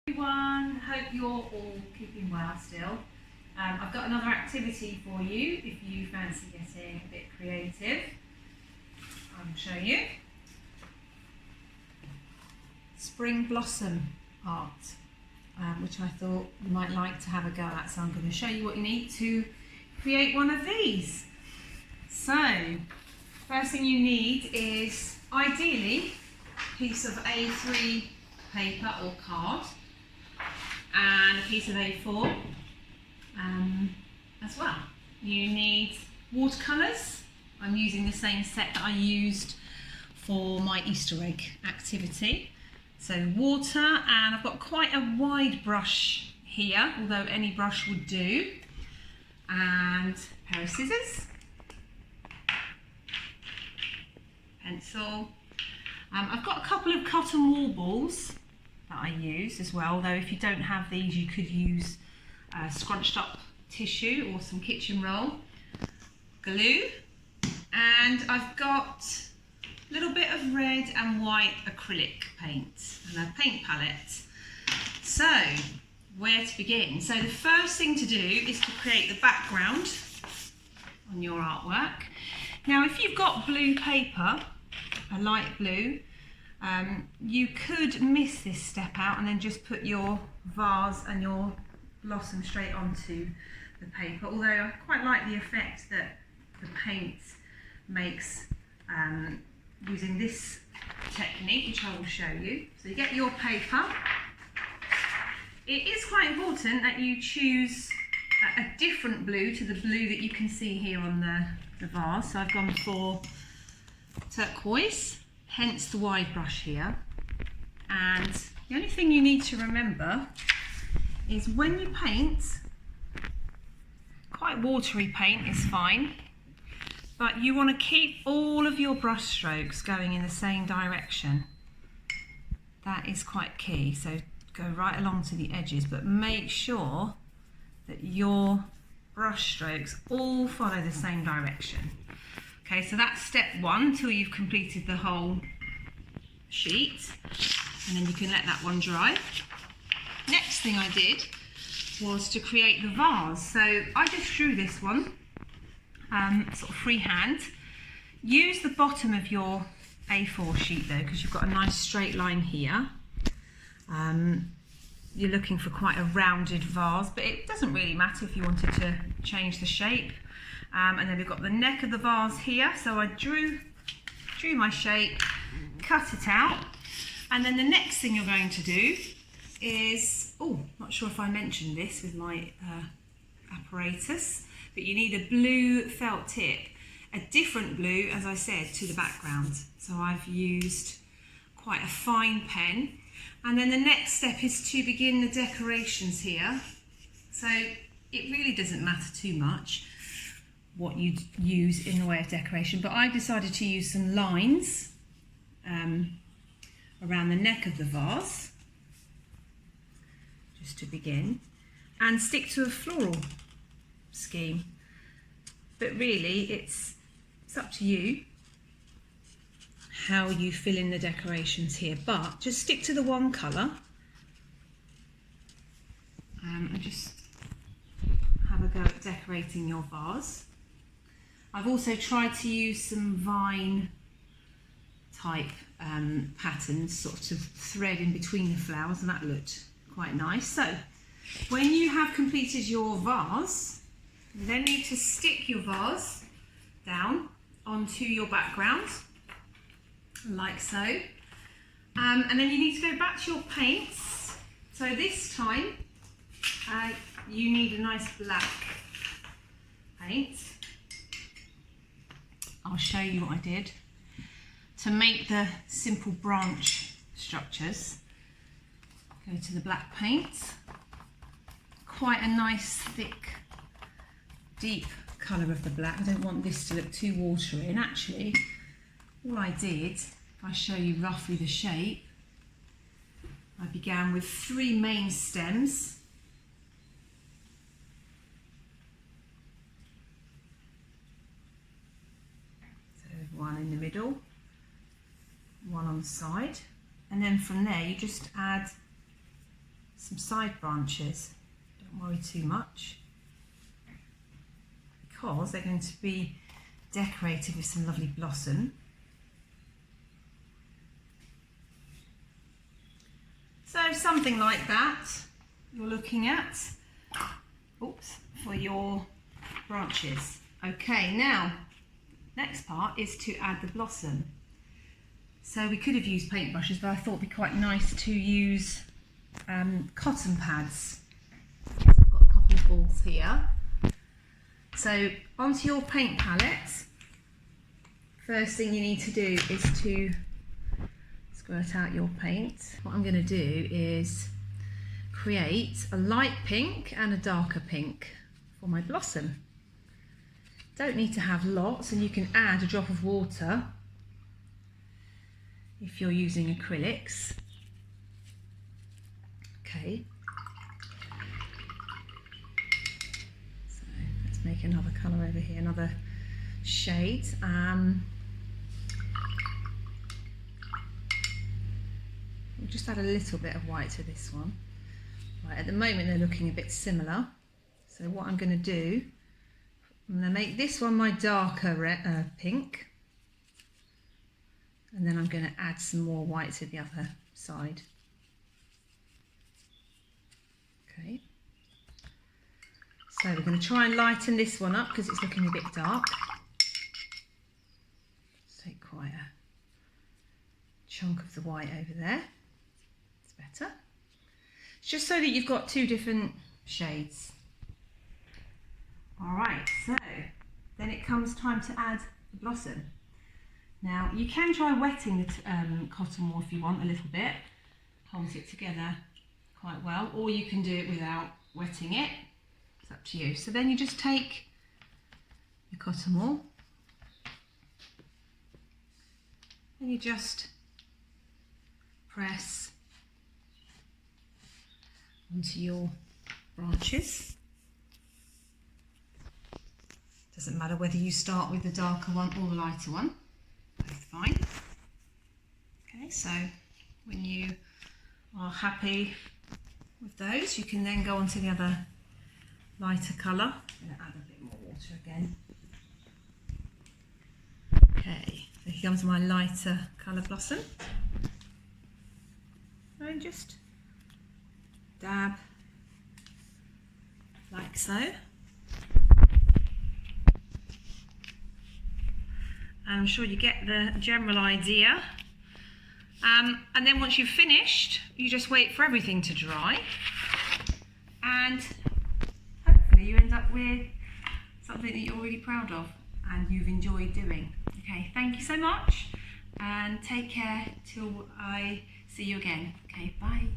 Everyone, hope you're all keeping well still. I've got another activity for you if you fancy getting a bit creative. I'll show you. Spring blossom art, which I thought you might like to have a go at, so I'm going to show you what you need to create one of these. So, first thing you need is ideally a piece of A3 paper or card and a piece of A4 as well. You need watercolours. I'm using the same set that I used for my Easter egg activity. So water, and I've got quite a wide brush here, although any brush would do, and a pair of scissors, pencil. I've got a couple of cotton wool balls that I use as well, though if you don't have these you could use scrunched up tissue or some kitchen roll, glue, and I've got a little bit of red and white acrylic paint and a paint palette. So where to begin? So the first thing to do is to create the background on your artwork. Now if you've got blue paper, a light blue, you could miss this step out and then just put your vase and your blossom straight onto the paper, although I quite like the effect that the paint makes using this technique, which I will show you. So you get your paper. It is quite important that you choose a different blue to the blue that you can see here on the vase. So I've gone for turquoise, hence the wide brush here. And the only thing you need to remember is when you paint, quite watery paint is fine, but you want to keep all of your brush strokes going in the same direction. That is quite key. So go right along to the edges, but make sure that your brush strokes all follow the same direction. Okay, so that's step one till you've completed the whole sheet, and then you can let that one dry. Next thing I did was to create the vase. So I just drew this one sort of freehand. Use the bottom of your A4 sheet though, because you've got a nice straight line here. You're looking for quite a rounded vase, but it doesn't really matter if you wanted to change the shape. And then we've got the neck of the vase here. So I drew my shape, cut it out, and then the next thing you're going to do is, not sure if I mentioned this with my apparatus, but you need a blue felt tip, a different blue, as I said, to the background. So I've used quite a fine pen. And then the next step is to begin the decorations here. So it really doesn't matter too much what you use in the way of decoration, but I decided to use some lines around the neck of the vase, just to begin, and stick to a floral scheme. But really it's up to you how you fill in the decorations here, but just stick to the one colour and just have a go at decorating your vase. I've also tried to use some vine type patterns, sort of thread in between the flowers, and that looked quite nice. So when you have completed your vase, you then need to stick your vase down onto your background, like so. And then you need to go back to your paints. So this time you need a nice black paint. I'll show you what I did to make the simple branch structures. Go to the black paint, quite a nice thick deep colour of the black. I don't want this to look too watery, and actually all I did, if I show you roughly the shape, I began with 3 main stems. So one in the middle, one on the side, and then from there you just add some side branches. Don't worry too much, because they're going to be decorated with some lovely blossom. So something like that you're looking at, oops, for your branches. Okay, now next part is to add the blossom. So we could have used paintbrushes, but I thought it'd be quite nice to use cotton pads. So I've got a couple of balls here. So onto your paint palette, first thing you need to do is to squirt out your paint. What I'm going to do is create a light pink and a darker pink for my blossom. Don't need to have lots, and you can add a drop of water if you're using acrylics. Okay. So let's make another colour over here, another shade. We'll just add a little bit of white to this one. Right, at the moment they're looking a bit similar. So what I'm going to do, I'm going to make this one my darker pink. And then I'm going to add some more white to the other side. Okay. So we're going to try and lighten this one up because it's looking a bit dark. Let's take quite a chunk of the white over there. It's better. It's just so that you've got two different shades. All right, so then it comes time to add the blossom. Now you can try wetting the cotton wool if you want a little bit, holds it together quite well, or you can do it without wetting it. It's up to you. So then you just take your cotton wool and you just press onto your branches. Doesn't matter whether you start with the darker one or the lighter one. Both fine. Okay, so when you are happy with those, you can then go on to the other lighter colour. I'm going to add a bit more water again. Okay, so here comes my lighter colour blossom. And just dab like so. I'm sure you get the general idea. And then once you've finished, you just wait for everything to dry, and hopefully you end up with something that you're really proud of and you've enjoyed doing. Okay, thank you so much, and take care till I see you again. Okay, bye.